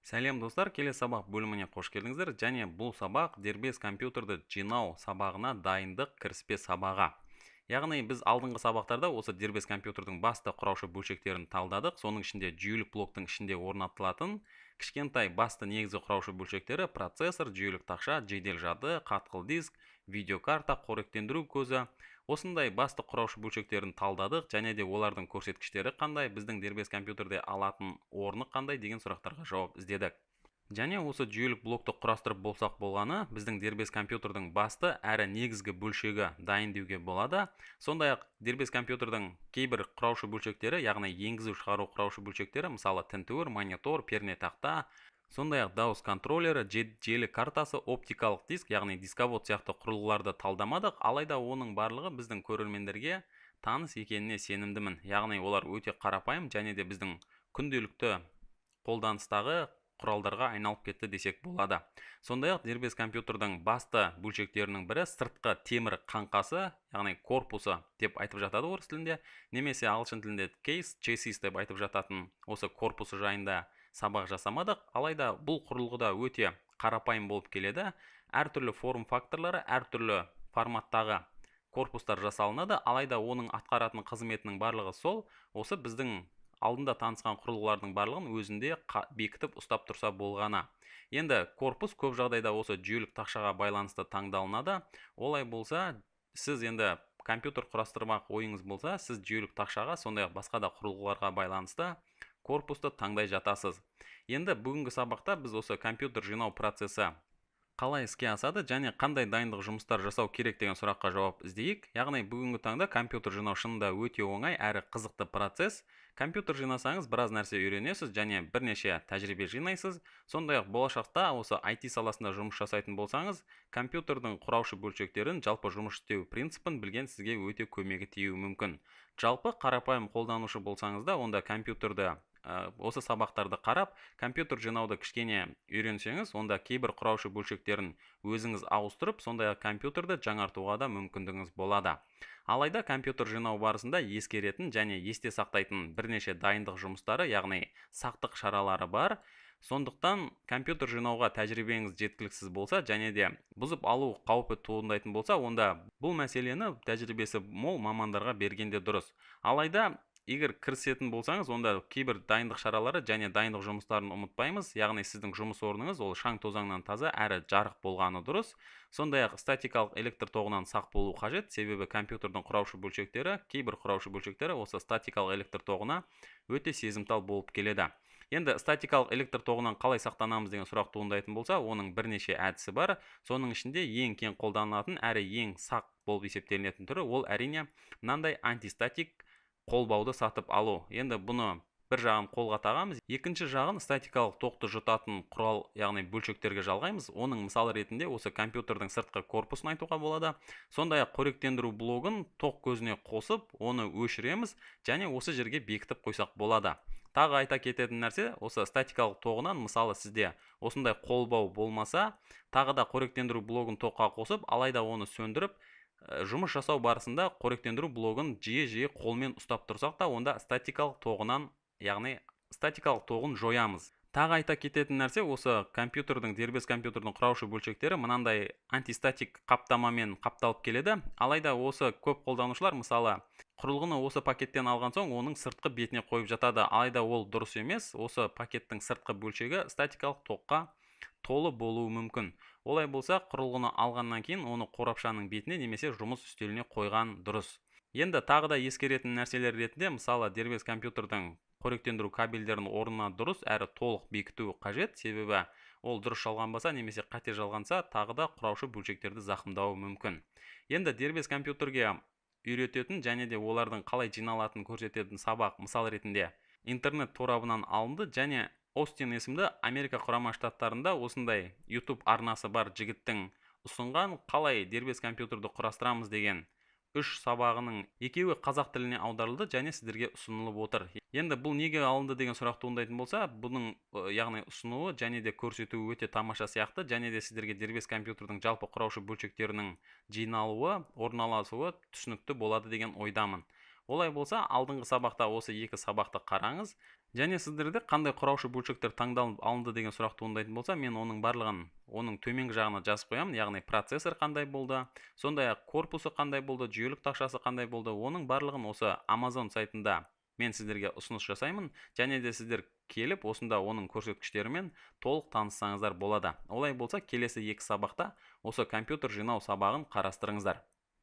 Сәлем достар, келесі сабақ бөліміне қош келдіңіздер. Және бұл сабақ дербес компьютерді жинау сабағына дайындық кіріспе сабаға. Яғни біз алдыңғы сабақтарда осы дербес компьютердің басты құраушы бөлшектерін талдадық. Соның ішінде жүйелік блоктың ішінде орнатылатын кішкентай басты негізгі құраушы бөлшектері процессор, жүйелік тақша, жедел жады, қатқыл диск, видеокарта, қоректендіру көзі. Осындай басты құраушы бөлшектерін талдадық, және де олардың көрсеткіштері қандай, біздің дербес компьютерде алатын орны қандай деген сұрақтарға жауап іздедік. Және осы жүйелік блокты құрастырып болсақ болғаны, біздің дербес компьютердің басты әрі негізгі бөлшегі дайын деуге болады. Сондай-ақ дербес компьютердің кейбір құраушы бөлшектері, яғни енгізу шығару құраушы бөлшектері, мысалы тінтуір, монитор, пернетақта, сондай-ақ даус контроллері, желі картасы, оптикалық диск, яғни дисковод сияқты құрылғыларды талдамадық, алайда оның барлығы біздің көрермендерге таныс екеніне сенімдімін. Яғни олар өте қарапайым және де біздің күнделікті қолданыстағы құралдарға айналып кетті десек болады. Сондай-ақ дербес компьютердің басты бөлшектерінің бірі сыртқы темір қаңқасы, яғни корпусы деп айтып жатады орыс тілінде, немесе ағылшын тілінде кейс, чессис деп айтып жататын осы корпусы жайында сабақ жасамадық, алайда бұл құрылғыда өте қарапайым болып келеді. Әртүрлі форм факторлары, әртүрлі форматтағы корпустар жасалынады, алайда оның атқаратын қызметінің барлығы сол, осы біздің алдында танысқан құрылғылардың барлығын өзінде бекітіп ұстап тұрса болғаны. Енді корпус көп жағдайда осы жүйелік тақшаға байланысты таңдалынады. Олай болса, сіз енді компьютер құрастырмақ ойыңыз болса, сіз жүйелік тақшаға, сондай-ақ басқа да құрылғыларға байланысты корпусты таңдай жатасыз. Енді бүгінгі сабақта біз осы компьютер жинау процесі қалай іске асады және қандай дайындық жұмыстар жасау керек деген сұраққа жауап іздейік. Яғни бүгінгі таңда компьютер жинау шынында өте оңай әрі қызықты процесс. Компьютер жинасаңыз біраз нәрсе үйренесіз және бірнеше тәжірибе жинайсыз. Сондай-ақ болашақта осы IT саласында жұмыс жасайтын болсаңыз, компьютердің құраушы бөлшектерін, жалпы жұмыс істеу принципін білген сізге өте көмегі тиюі мүмкін. Жалпы қарапайым қолданушы болсаңыз да, онда компьютерді осы сабақтарды қарап, компьютер жинауды кішкене үйренсеңіз, онда кейбір құраушы бөлшектерін өзіңіз ауыстырып, сондай-ақ компьютерді жаңартуға да мүмкіндігіңіз болады. Алайда компьютер жинау барысында ескеретін және есте сақтайтын бірнеше дайындық жұмыстары, яғни сақтық шаралары бар. Сондықтан компьютер жинауға тәжірибеңіз жеткіліксіз болса және де бұзып алу қаупі туындайтын болса, онда бұл мәселені тәжірибесі мол мамандарға бергенде дұрыс. Алайда егер кірісетін болсаңыз, онда кейбір дайындық шаралары және дайындық жұмыстарын ұмытпаймыз. Яғни сіздің жұмыс орныңыз ол шаң тозаңнан таза әрі жарық болғаны дұрыс. Сондай-ақ статикалық электр тоғынан сақ болу қажет, себебі компьютердің құраушы бөлшектері, кейбір құраушы бөлшектері осы статикалық электр тоғына өте сезімтал болып келеді. Енді статикалық электр тоғынан қалай сақтанамыз деген сұрақ туындайтын болса, оның бірнеше әдісі бар. Соның ішінде ең кең қолданылатын әрі ең сақ болып есептелінетін түрі ол әрине мынандай антистатик қолбауды сатып алу. Енді бұны бір жағын қолға тағамыз, екінші жағын статикалық тоқты жұтатын құрал, яғни бөлшектерге жалғаймыз. Оның мысалы ретінде осы компьютердің сыртқы корпусын айтуға болады. Сондай-ақ қоректендіру блогын тоқ көзіне қосып, оны өшіреміз және осы жерге бекітіп қойсақ болады. Тағы айта кететін нәрсе, осы статикалық тоғынан, мысалы сізде осындай қолбау болмаса, тағы да қоректендіру блогын тоққа қосып, алайда оны сөндіріп, жұмыс жасау барысында қоректендіру блогын жиі қолмен ұстап тұрсақ та, онда статикалық тоғынан, яғни статикалық тоғын жоямыз. Тағы айта кететін нәрсе, осы компьютердің, дербес компьютердің құраушы бөлшектері мынандай антистатик қаптамамен қапталып келеді. Алайда осы көп қолданушылар, мысалы, құрылғыны осы пакеттен алған соң, оның сыртқы бетіне қойып жатады. Алайда ол дұрыс емес. Осы пакеттің сыртқы бөлшегі статикалық тоққа толы болуы мүмкін. Олай болса, құрылғыны алғаннан кейін оны қорапшаның бетіне немесе жұмыс үстеліне қойған дұрыс. Енді тағы да ескеретін нәрселер ретінде, мысалы, дербес компьютердің қоректендіру кабельдерін орнына дұрыс әрі толық бекіту қажет, себебі ол дұрыс жалғанбаса немесе қате жалғанса, тағы да құраушы бөлшектерді зақымдауы мүмкін. Енді дербес компьютерге үйрететін және де олардың қалай жиналатынын көрсететін сабақ мысал ретінде интернет торабынан алынды және Остин есімді Америка құрама штаттарында осындай YouTube арнасы бар жігіттің ұсынған қалай дербес компьютерді құрастырамыз деген 3 сабағының екеуі қазақ тіліне аударылды және сіздерге ұсынылып отыр. Енді бұл неге алынды деген сұрақ туындайтын болса, бұның яғни ұсынуы және де көрсетуі өте тамаша сияқты, және де сіздерге дербес компьютердің жалпы құраушы бөлшектерінің жиналуы, орналасуы түсінікті болады деген ойдамын. Олай болса, алдыңғы сабақта осы екі сабақты қараңыз Және сіздерде қандай құраушы бөлшектер таңдалып алынды деген сұрақ туындайтын болса, мен оның барлығын оның төменгі жағына жазып қоямын, яғни процессор қандай болды, сондай-ақ корпусы қандай болды, жүйелік тақшасы қандай болды, оның барлығын осы Amazon сайтында мен сіздерге ұсыныс жасаймын, және де сіздер келіп осында оның көрсеткіштерімен толық таныссаңыздар болады. Олай болса, келесі екі сабақта осы компьютер жинау сабағын қарастырыңыздар.